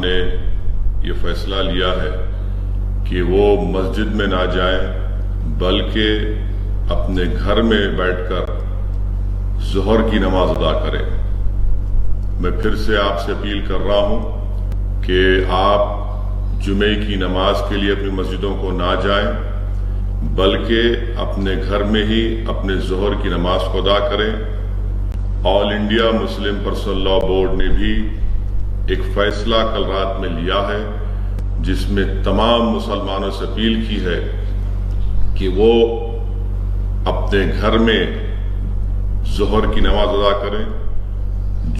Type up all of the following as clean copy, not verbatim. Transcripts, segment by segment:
نے یہ فیصلہ لیا ہے کہ وہ مسجد میں نہ جائیں بلکہ اپنے گھر میں بیٹھ کر ظہر کی نماز ادا کریں۔ میں پھر سے آپ سے اپیل کر رہا ہوں کہ آپ جمعے کی نماز کے لیے اپنی مسجدوں کو نہ جائیں بلکہ اپنے گھر میں ہی اپنے ظہر کی نماز کو ادا کریں۔ All India Muslim personal law board نے بھی ایک فیصلہ کل رات میں لیا ہے جس میں تمام مسلمانوں سے اپیل کی ہے کہ وہ اپنے گھر میں ظہر کی نماز ادا کریں،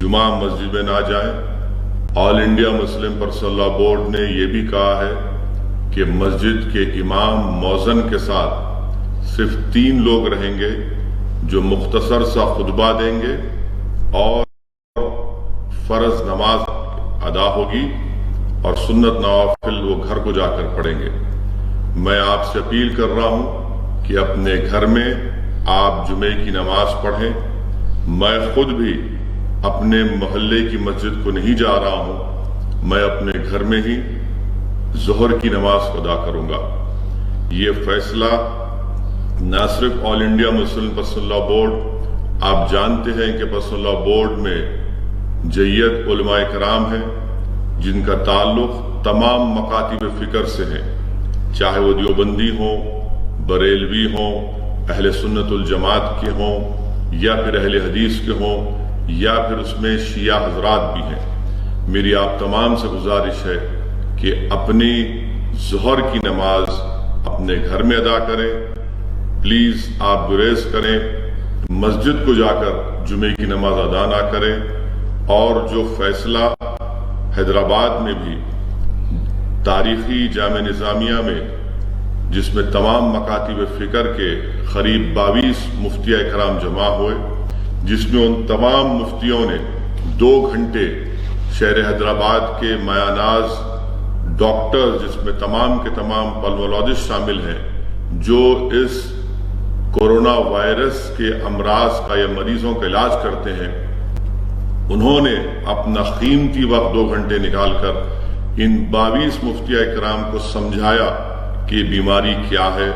جمعہ مسجد میں نہ جائیں۔ All India Muslim personal law board نے یہ بھی کہا ہے کہ مسجد کے امام مؤذن کے ساتھ صرف 3 لوگ رہیں گے جو مختصر سا خطبہ دیں گے اور فرض نماز ادا ہوگی اور سنت نوافل وہ گھر کو جا کر پڑھیں گے۔ میں آپ سے اپیل کر رہا ہوں کہ اپنے گھر میں آپ جمعے کی نماز پڑھیں۔ میں خود بھی اپنے محلے کی مسجد کو نہیں جا رہا ہوں، میں اپنے گھر میں ہی ظہر کی نماز کو ادا کروں گا۔ یہ فیصلہ نہ صرف all India Muslim personal law board, آپ جانتے ہیں کہ پرسنل لاء بورڈ میں جیت علماء کرام ہیں جن کا تعلق تمام مکاتب فکر سے ہے، چاہے وہ دیوبندی ہوں، بریلوی ہوں، اہل سنت الجماعت کے ہوں یا پھر اہل حدیث کے ہوں یا پھر اس میں شیعہ حضرات بھی ہیں۔ میری آپ تمام سے گزارش ہے کہ اپنی ظہر کی نماز اپنے گھر میں ادا کریں۔ پلیز آپ گریز کریں، مسجد کو جا کر جمعے کی نماز ادا نہ کریں۔ اور جو فیصلہ حیدرآباد میں بھی تاریخی جامعہ نظامیہ میں جس میں تمام مکاتب فکر کے قریب 22 مفتیاء کرام جمع ہوئے، جس میں ان تمام مفتیوں نے 2 گھنٹے شہر حیدرآباد کے میاناز ڈاکٹر جس میں تمام کے تمام پلمولوجسٹ شامل ہیں جو اس کورونا وائرس کے امراض کا یا مریضوں کا علاج کرتے ہیں، انہوں نے اپنا قیمتی وقت 2 گھنٹے نکال کر ان 22 مفتیاء کرام کو سمجھایا کہ بیماری کیا ہے۔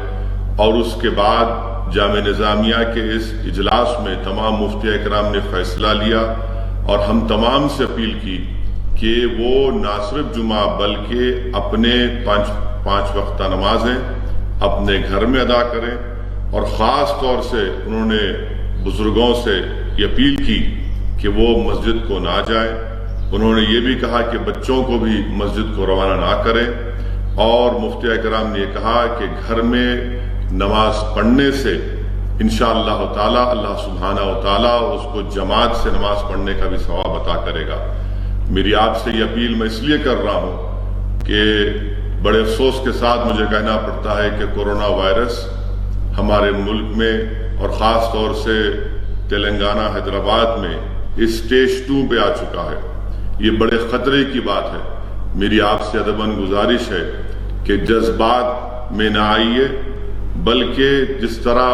اور اس کے بعد جامعہ نظامیہ کے اس اجلاس میں تمام مفتیاء کرام نے فیصلہ لیا اور ہم تمام سے اپیل کی کہ وہ نہ صرف جمعہ بلکہ اپنے 5 وقتہ نمازیں اپنے گھر میں ادا کریں۔ اور خاص طور سے انہوں نے بزرگوں سے یہ اپیل کی کہ وہ مسجد کو نہ جائیں۔ انہوں نے یہ بھی کہا کہ بچوں کو بھی مسجد کو روانہ نہ کریں، اور مفتیاء کرام نے یہ کہا کہ گھر میں نماز پڑھنے سے انشاءاللہ تعالی اللہ سبحانہ و تعالی اس کو جماعت سے نماز پڑھنے کا بھی ثواب عطا کرے گا۔ میری آپ سے یہ اپیل میں اس لیے کر رہا ہوں کہ بڑے افسوس کے ساتھ مجھے کہنا پڑتا ہے کہ کورونا وائرس ہمارے ملک میں اور خاص طور سے تلنگانہ حیدرآباد میں اس سٹیج 2 پہ آ چکا ہے۔ یہ بڑے خطرے کی بات ہے۔ میری آپ سے ادباً گزارش ہے کہ جذبات میں نہ آئیے، بلکہ جس طرح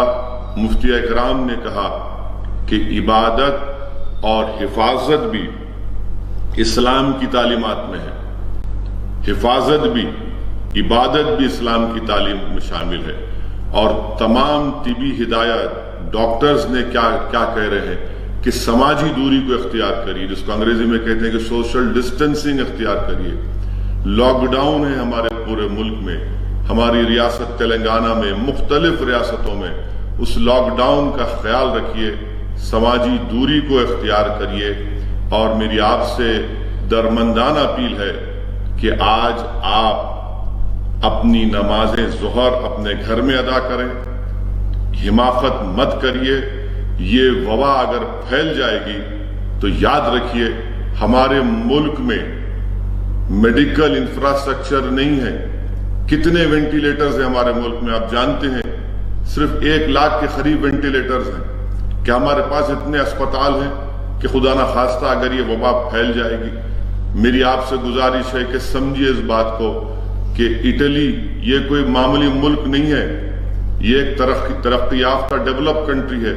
مفتیاء کرام نے کہا کہ عبادت اور حفاظت بھی اسلام کی تعلیمات میں ہے، حفاظت بھی، عبادت بھی اسلام کی تعلیم میں شامل ہے۔ اور تمام طبی ہدایات ڈاکٹرز نے کیا کہہ رہے ہیں کہ سماجی دوری کو اختیار کریے، جس کو انگریزی میں کہتے ہیں کہ سوشل ڈسٹنسنگ اختیار کریے۔ لاک ڈاؤن ہے ہمارے پورے ملک میں، ہماری ریاست تلنگانہ میں، مختلف ریاستوں میں۔ اس لاک ڈاؤن کا خیال رکھیے، سماجی دوری کو اختیار کریے۔ اور میری آپ سے درمندانہ اپیل ہے کہ آج آپ اپنی نمازیں ظہر اپنے گھر میں ادا کریں، حماقت مت کریے۔ یہ وبا اگر پھیل جائے گی تو یاد رکھیے ہمارے ملک میں میڈیکل انفراسٹرکچر نہیں ہے۔ کتنے وینٹیلیٹرز ہیں ہمارے ملک میں آپ جانتے ہیں، صرف 1 لاکھ کے قریب وینٹیلیٹرز ہیں۔ کیا ہمارے پاس اتنے اسپتال ہیں کہ خدا نہ خواستہ اگر یہ وبا پھیل جائے گی؟ میری آپ سے گزارش ہے کہ سمجھیے اس بات کو کہ اٹلی یہ کوئی معمولی ملک نہیں ہے، یہ ایک ترقی یافتہ ڈیولپ کنٹری ہے۔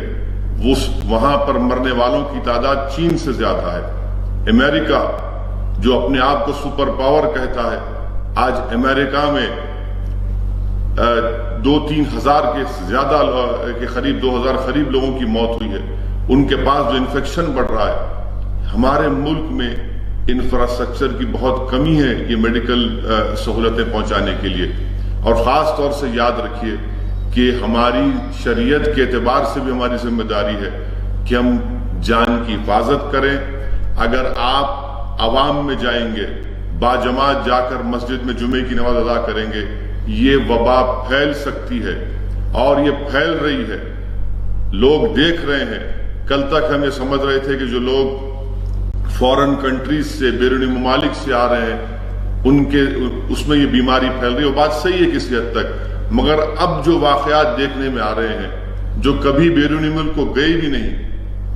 وہاں پر مرنے والوں کی تعداد چین سے زیادہ ہے۔ امریکہ جو اپنے آپ کو سپر پاور کہتا ہے، آج امریکہ میں 2-3 ہزار کے زیادہ کے قریب 2000 قریب لوگوں کی موت ہوئی ہے، ان کے پاس جو انفیکشن بڑھ رہا ہے۔ ہمارے ملک میں انفراسٹرکچر کی بہت کمی ہے یہ میڈیکل سہولتیں پہنچانے کے لیے، اور خاص طور سے یاد رکھیے کہ ہماری شریعت کے اعتبار سے بھی ہماری ذمہ داری ہے کہ ہم جان کی حفاظت کریں۔ اگر آپ عوام میں جائیں گے، باجماعت جا کر مسجد میں جمعے کی نماز ادا کریں گے، یہ وبا پھیل سکتی ہے اور یہ پھیل رہی ہے، لوگ دیکھ رہے ہیں۔ کل تک ہم یہ سمجھ رہے تھے کہ جو لوگ فورن کنٹریز سے، بیرونی ممالک سے آ رہے ہیں، اس میں یہ بیماری پھیل رہی ہے، وہ بات صحیح ہے کسی حد تک، مگر اب جو واقعات دیکھنے میں آ رہے ہیں، جو کبھی بیرونی ملک کو گئے بھی نہیں،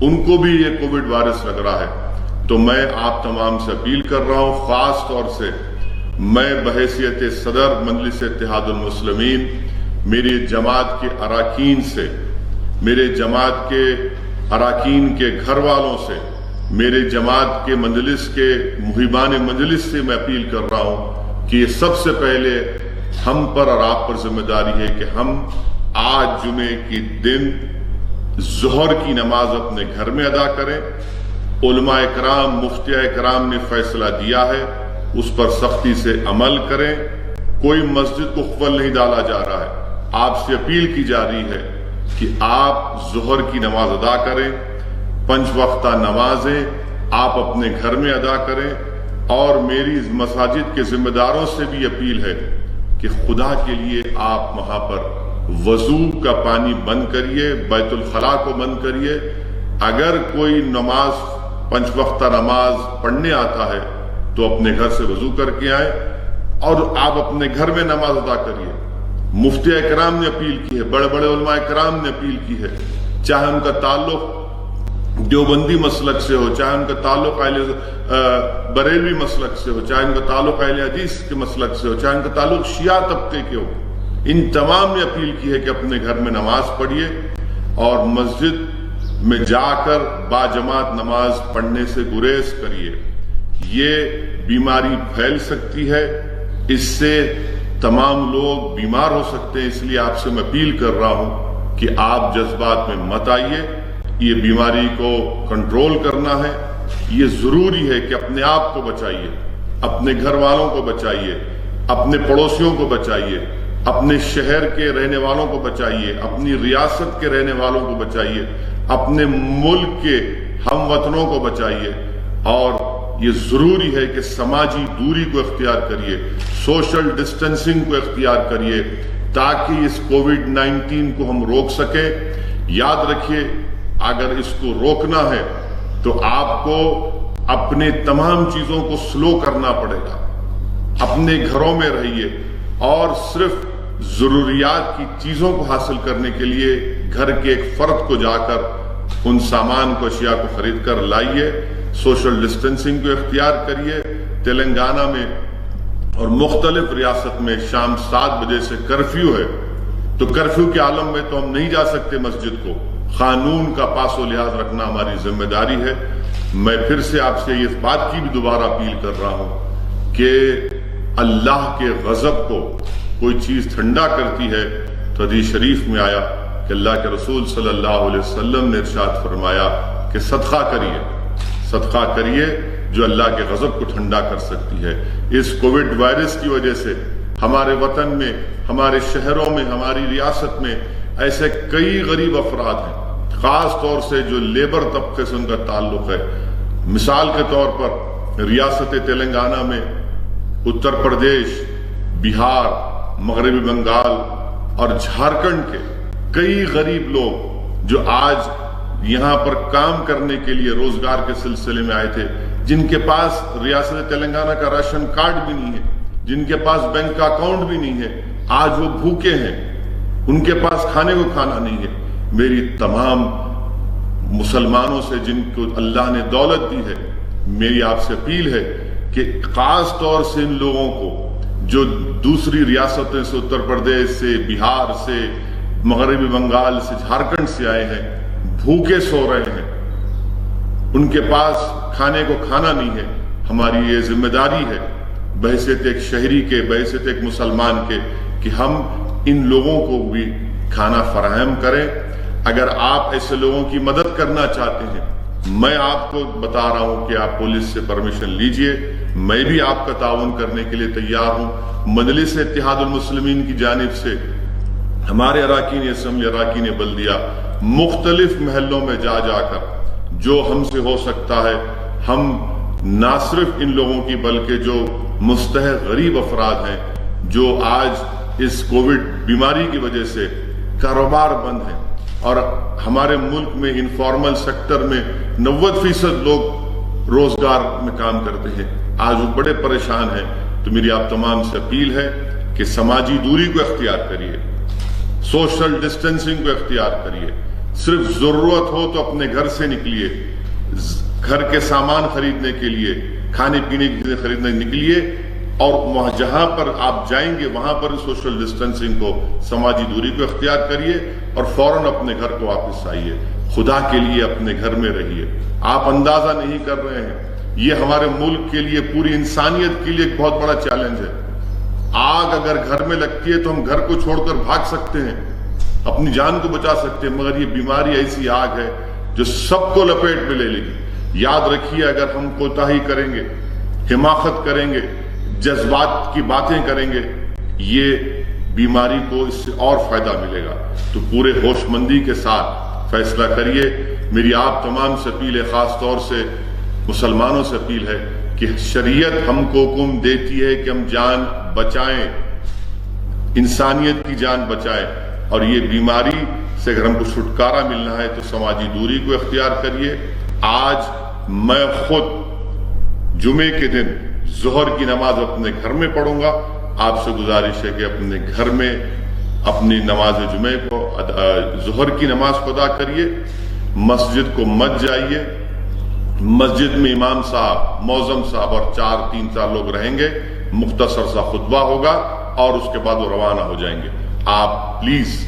ان کو بھی یہ کووڈ وائرس لگ رہا ہے۔ تو میں آپ تمام سے اپیل کر رہا ہوں، خاص طور سے میں بحیثیت صدر مجلس اتحاد المسلمین، میری جماعت کے اراکین سے، میرے جماعت کے اراکین کے گھر والوں سے، میرے جماعت کے مجلس کے محبان مجلس سے میں اپیل کر رہا ہوں کہ یہ سب سے پہلے ہم پر اور آپ پر ذمہ داری ہے کہ ہم آج جمعے کی دن ظہر کی نماز اپنے گھر میں ادا کریں۔ علماء کرام، مفتیاء کرام نے فیصلہ دیا ہے، اس پر سختی سے عمل کریں۔ کوئی مسجد کو خفل نہیں ڈالا جا رہا ہے، آپ سے اپیل کی جا رہی ہے کہ آپ ظہر کی نماز ادا کریں، 5 وقتہ نمازیں آپ اپنے گھر میں ادا کریں۔ اور میری مساجد کے ذمہ داروں سے بھی اپیل ہے کہ خدا کے لیے آپ وہاں پر وضو کا پانی بند کریے، بیت الخلاء کو بند کریے۔ اگر کوئی نماز 5 وقتہ نماز پڑھنے آتا ہے تو اپنے گھر سے وضو کر کے آئے اور آپ اپنے گھر میں نماز ادا کریے۔ مفتی اکرام نے اپیل کی ہے، بڑے بڑے علماء اکرام نے اپیل کی ہے، چاہے ان کا تعلق دیوبندی مسلک سے ہو، چاہے ان کا تعلق بریلوی مسلک سے ہو، چاہے ان کا تعلق اہل حدیث کے مسلک سے ہو، چاہے ان کا تعلق شیعہ طبقے کے ہو، ان تمام نے اپیل کی ہے کہ اپنے گھر میں نماز پڑھیے اور مسجد میں جا کر باجماعت نماز پڑھنے سے گریز کریے۔ یہ بیماری پھیل سکتی ہے، اس سے تمام لوگ بیمار ہو سکتے ہیں، اس لیے آپ سے میں اپیل کر رہا ہوں کہ آپ جذبات میں مت آئیے۔ یہ بیماری کو کنٹرول کرنا ہے، یہ ضروری ہے کہ اپنے آپ کو بچائیے، اپنے گھر والوں کو بچائیے، اپنے پڑوسیوں کو بچائیے، اپنے شہر کے رہنے والوں کو بچائیے، اپنی ریاست کے رہنے والوں کو بچائیے، اپنے ملک کے ہم وطنوں کو بچائیے۔ اور یہ ضروری ہے کہ سماجی دوری کو اختیار کریے، سوشل ڈسٹنسنگ کو اختیار کریے، تاکہ اس کووڈ-19 کو ہم روک سکیں۔ یاد رکھیے، اگر اس کو روکنا ہے تو آپ کو اپنے تمام چیزوں کو سلو کرنا پڑے گا۔ اپنے گھروں میں رہیے اور صرف ضروریات کی چیزوں کو حاصل کرنے کے لیے گھر کے ایک فرد کو جا کر ان سامان کو، اشیاء کو خرید کر لائیے۔ سوشل ڈسٹنسنگ کو اختیار کریے۔ تلنگانہ میں اور مختلف ریاست میں شام 7 بجے سے کرفیو ہے، تو کرفیو کے عالم میں تو ہم نہیں جا سکتے مسجد کو۔ قانون کا پاس و لحاظ رکھنا ہماری ذمہ داری ہے۔ میں پھر سے آپ سے اس بات کی بھی دوبارہ اپیل کر رہا ہوں کہ اللہ کے غضب کو کوئی چیز ٹھنڈا کرتی ہے تو حدیث شریف میں آیا کہ اللہ کے رسول صلی اللہ علیہ وسلم نے ارشاد فرمایا کہ صدقہ کریے جو اللہ کے غضب کو ٹھنڈا کر سکتی ہے۔ اس کووڈ وائرس کی وجہ سے ہمارے وطن میں، ہمارے شہروں میں، ہماری ریاست میں ایسے کئی غریب افراد ہیں، خاص طور سے جو لیبر طبقے سے ان کا تعلق ہے۔ مثال کے طور پر ریاست تلنگانہ میں، اتر پردیش، بہار، مغربی بنگال اور جھارکھنڈ کے کئی غریب لوگ جو آج یہاں پر کام کرنے کے لیے روزگار کے سلسلے میں آئے تھے، جن کے پاس ریاست تلنگانہ کا راشن کارڈ بھی نہیں ہے، جن کے پاس بینک کا اکاؤنٹ بھی نہیں ہے، آج وہ بھوکے ہیں، ان کے پاس کھانے کو کھانا نہیں ہے۔ میری تمام مسلمانوں سے جن کو اللہ نے دولت دی ہے، میری آپ سے اپیل ہے کہ خاص طور سے ان لوگوں کو جو دوسری ریاستوں سے، اتر پردیش سے، بہار سے، مغربی بنگال سے، جھارکھنڈ سے آئے ہیں، بھوکے سو رہے ہیں، ان کے پاس کھانے کو کھانا نہیں ہے، ہماری یہ ذمہ داری ہے بحیثیت ایک شہری کے، بحیثیت ایک مسلمان کے، کہ ہم ان لوگوں کو بھی کھانا فراہم کریں۔ اگر آپ ایسے لوگوں کی مدد کرنا چاہتے ہیں، میں آپ کو بتا رہا ہوں کہ آپ پولیس سے پرمیشن لیجئے، میں بھی آپ کا تعاون کرنے کے لیے تیار ہوں۔ مجلس اتحاد المسلمین کی جانب سے ہمارے اراکین اسمبلی، اراکین بلدیہ مختلف محلوں میں جا کر جو ہم سے ہو سکتا ہے، ہم نہ صرف ان لوگوں کی بلکہ جو مستحق غریب افراد ہیں، جو آج اس کووڈ بیماری کی وجہ سے کاروبار بند ہیں، اور ہمارے ملک میں انفارمل سیکٹر میں 90% لوگ روزگار میں کام کرتے ہیں، آج وہ بڑے پریشان ہیں۔ تو میری آپ تمام سے اپیل ہے کہ سماجی دوری کو اختیار کریے، سوشل ڈسٹینسنگ کو اختیار کریے، صرف ضرورت ہو تو اپنے گھر سے نکلیے، گھر کے سامان خریدنے کے لیے، کھانے پینے کی چیزیں خریدنے نکلیے، اور وہاں جہاں پر آپ جائیں گے وہاں پر سوشل ڈسٹینسنگ کو، سماجی دوری کو اختیار کریے، اور فوراً اپنے گھر کو واپس آئیے۔ خدا کے لیے اپنے گھر میں رہیے۔ آپ اندازہ نہیں کر رہے ہیں، یہ ہمارے ملک کے لیے، پوری انسانیت کے لیے ایک بہت بڑا چیلنج ہے۔ آگ اگر گھر میں لگتی ہے تو ہم گھر کو چھوڑ کر بھاگ سکتے ہیں، اپنی جان کو بچا سکتے ہیں، مگر یہ بیماری ایسی آگ ہے جو سب کو لپیٹ میں لے لے گی۔ یاد رکھیے، اگر ہم کوتاہی کریں گے، حماقت کریں گے، جذبات کی باتیں کریں گے، یہ بیماری کو اس سے اور فائدہ ملے گا۔ تو پورے ہوش مندی کے ساتھ فیصلہ کریے۔ میری آپ تمام سے اپیل ہے، خاص طور سے مسلمانوں سے اپیل ہے کہ شریعت ہم کو حکم دیتی ہے کہ ہم جان بچائیں، انسانیت کی جان بچائیں، اور یہ بیماری سے اگر ہم کو چھٹکارا ملنا ہے تو سماجی دوری کو اختیار کریے۔ آج میں خود جمعے کے دن ظہر کی نماز اپنے گھر میں پڑھوں گا۔ آپ سے گزارش ہے کہ اپنے گھر میں اپنی نماز جمعے کو، ظہر کی نماز کو ادا کریے، مسجد کو مت جائیے۔ مسجد میں امام صاحب، معظم صاحب اور 3-4 لوگ رہیں گے، مختصر سا خطبہ ہوگا اور اس کے بعد وہ روانہ ہو جائیں گے۔ آپ پلیز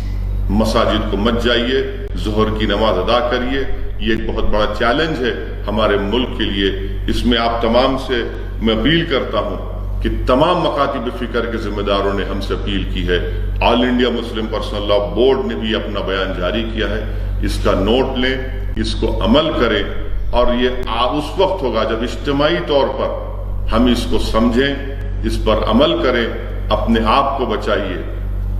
مساجد کو مت جائیے، ظہر کی نماز ادا کریے۔ یہ ایک بہت بڑا چیلنج ہے ہمارے ملک کے لیے۔ اس میں آپ تمام سے میں اپیل کرتا ہوں کہ تمام مکاتب فکر کے ذمہ داروں نے ہم سے اپیل کی ہے۔ All India Muslim personal law board نے بھی اپنا بیان جاری کیا ہے، اس کا نوٹ لیں، اس کو عمل کریں، اور یہ اس وقت ہوگا جب اجتماعی طور پر ہم اس کو سمجھیں، اس پر عمل کریں۔ اپنے آپ کو بچائیے،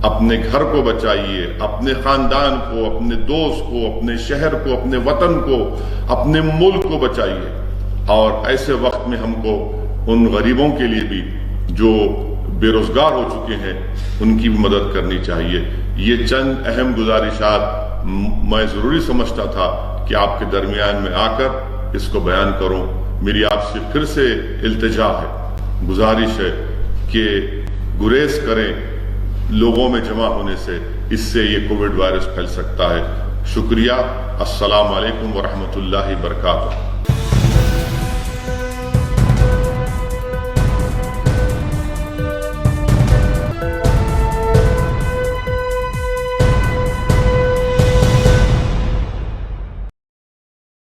اپنے گھر کو بچائیے، اپنے خاندان کو، اپنے دوست کو، اپنے شہر کو، اپنے وطن کو، اپنے ملک کو بچائیے۔ اور ایسے وقت میں ہم کو ان غریبوں کے لیے بھی جو بے روزگار ہو چکے ہیں ان کی بھی مدد کرنی چاہیے۔ یہ چند اہم گزارشات میں ضروری سمجھتا تھا کہ آپ کے درمیان میں آ کر اس کو بیان کروں۔ میری آپ سے پھر سے التجا ہے، گزارش ہے کہ گریز کریں لوگوں میں جمع ہونے سے، اس سے یہ کووڈ وائرس پھیل سکتا ہے۔ شکریہ۔ السلام علیکم ورحمۃ اللہ وبرکاتہ۔